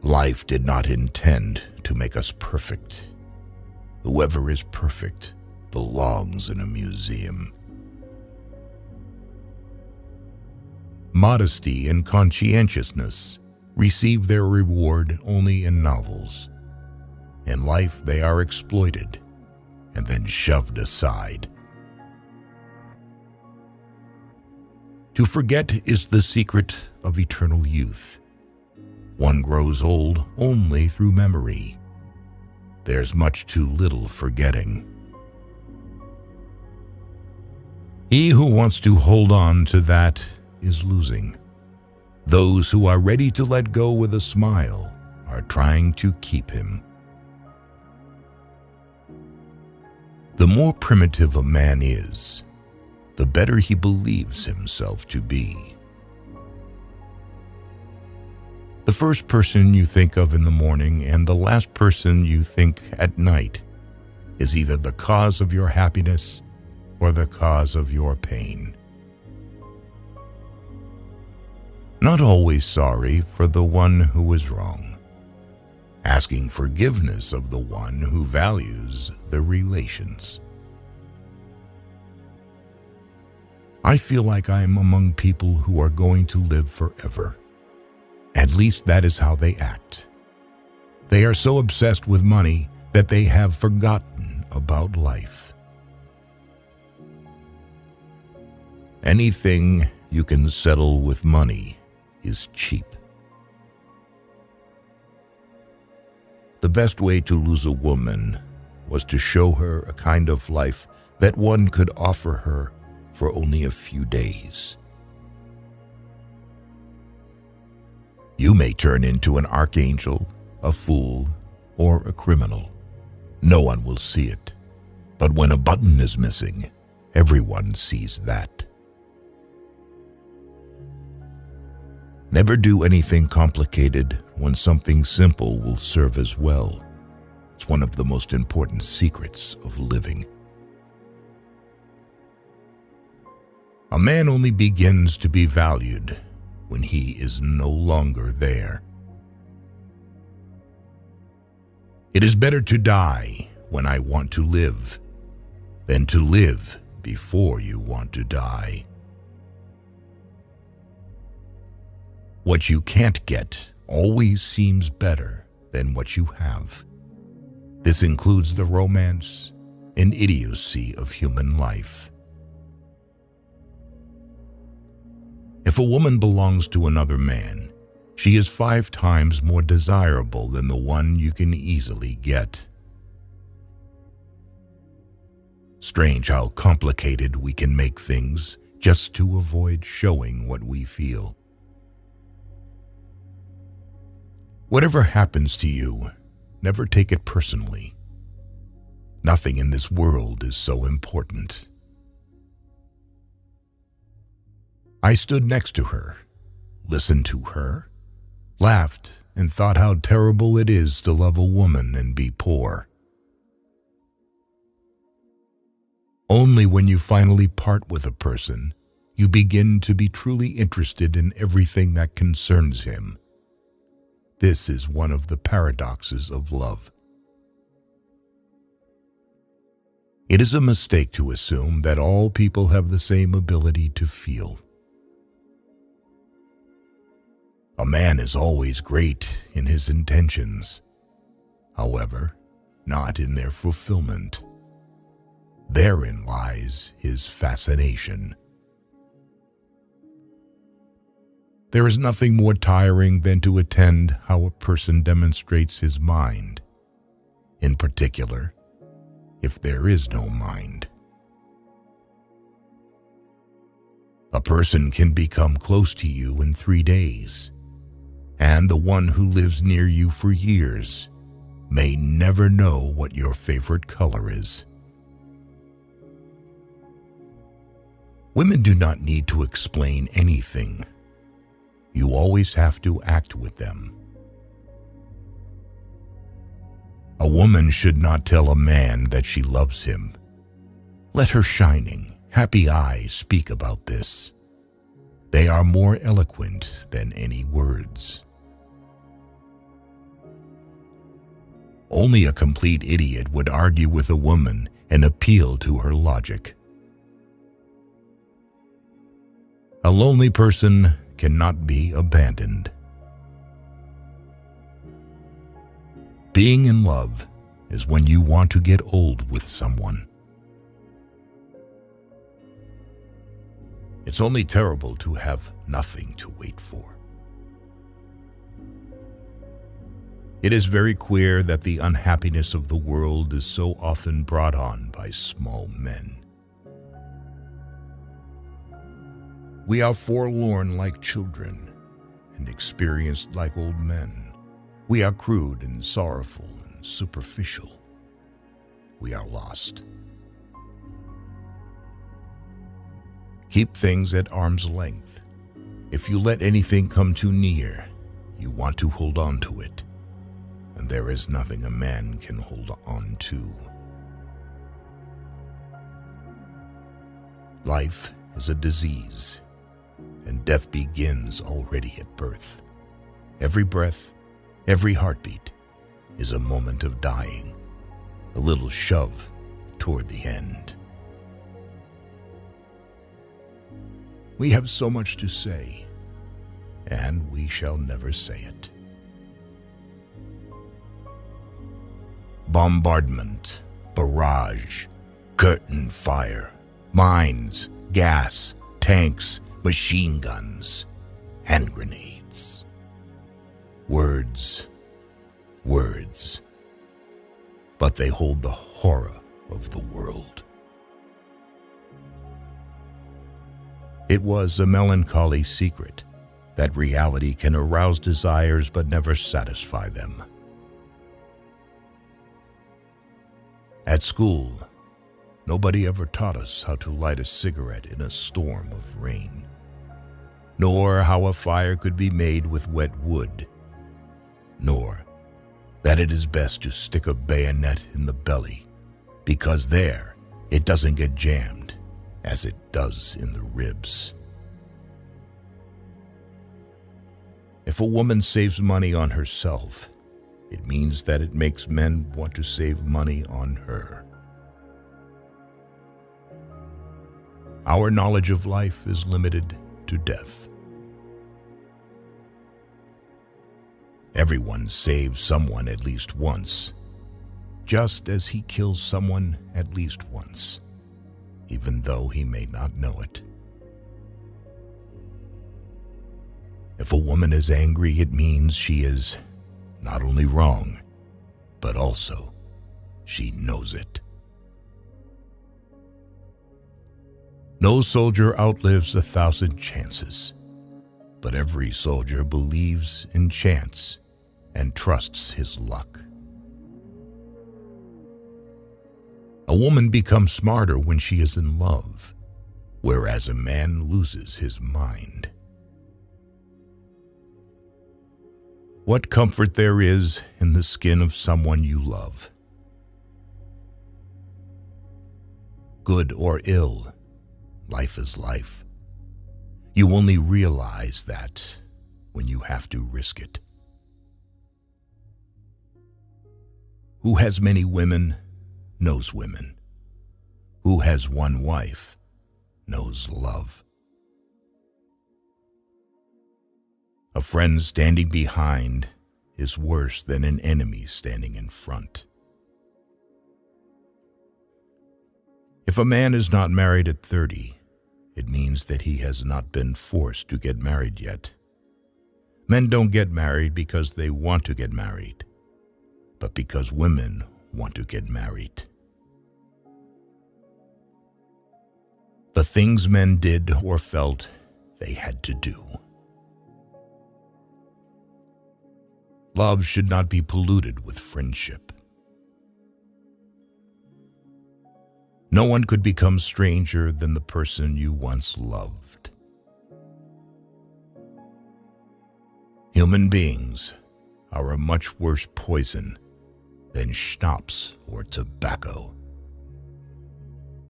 Life did not intend to make us perfect. Whoever is perfect belongs in a museum. Modesty and conscientiousness receive their reward only in novels. In life, they are exploited and then shoved aside. To forget is the secret of eternal youth. One grows old only through memory. There's much too little forgetting. He who wants to hold on to that is losing. Those who are ready to let go with a smile are trying to keep him. The more primitive a man is, the better he believes himself to be. The first person you think of in the morning and the last person you think at night is either the cause of your happiness or the cause of your pain. Not always sorry for the one who was wrong. Asking forgiveness of the one who values the relations. I feel like I am among people who are going to live forever. At least that is how they act. They are so obsessed with money that they have forgotten about life. Anything you can settle with money is cheap. The best way to lose a woman was to show her a kind of life that one could offer her for only a few days. You may turn into an archangel, a fool, or a criminal. No one will see it. But when a button is missing, everyone sees that. Never do anything complicated when something simple will serve as well. It's one of the most important secrets of living. A man only begins to be valued when he is no longer there. It is better to die when I want to live than to live before you want to die. What you can't get always seems better than what you have. This includes the romance and idiocy of human life. If a woman belongs to another man, she is 5 times more desirable than the one you can easily get. Strange how complicated we can make things just to avoid showing what we feel. Whatever happens to you, never take it personally. Nothing in this world is so important. I stood next to her, listened to her, laughed, and thought how terrible it is to love a woman and be poor. Only when you finally part with a person, you begin to be truly interested in everything that concerns him. This is one of the paradoxes of love. It is a mistake to assume that all people have the same ability to feel. A man is always great in his intentions, however, not in their fulfillment. Therein lies his fascination. There is nothing more tiring than to attend how a person demonstrates his mind, in particular, if there is no mind. A person can become close to you in 3 days, and the one who lives near you for years may never know what your favorite color is. Women do not need to explain anything. You always have to act with them. A woman should not tell a man that she loves him. Let her shining, happy eyes speak about this. They are more eloquent than any words. Only a complete idiot would argue with a woman and appeal to her logic. A lonely person cannot be abandoned. Being in love is when you want to get old with someone. It's only terrible to have nothing to wait for. It is very queer that the unhappiness of the world is so often brought on by small men. We are forlorn like children and experienced like old men. We are crude and sorrowful and superficial. We are lost. Keep things at arm's length. If you let anything come too near, you want to hold on to it. And there is nothing a man can hold on to. Life is a disease, and death begins already at birth. Every breath, every heartbeat is a moment of dying, a little shove toward the end. We have so much to say, and we shall never say it. Bombardment, barrage, curtain fire, mines, gas, tanks, machine guns, hand grenades. Words, words, but they hold the horror of the world. It was a melancholy secret that reality can arouse desires but never satisfy them. At school, nobody ever taught us how to light a cigarette in a storm of rain, nor how a fire could be made with wet wood, nor that it is best to stick a bayonet in the belly, because there it doesn't get jammed as it does in the ribs. If a woman saves money on herself, it means that it makes men want to save money on her. Our knowledge of life is limited to death. Everyone saves someone at least once, just as he kills someone at least once, even though he may not know it. If a woman is angry, it means she is not only wrong, but also she knows it. No soldier outlives 1,000 chances, but every soldier believes in chance and trusts his luck. A woman becomes smarter when she is in love, whereas a man loses his mind. What comfort there is in the skin of someone you love. Good or ill, life is life. You only realize that when you have to risk it. Who has many women knows women. Who has one wife knows love. A friend standing behind is worse than an enemy standing in front. If a man is not married at 30, it means that he has not been forced to get married yet. Men don't get married because they want to get married, but because women want to get married. The things men did or felt they had to do. Love should not be polluted with friendship. No one could become stranger than the person you once loved. Human beings are a much worse poison than schnapps or tobacco.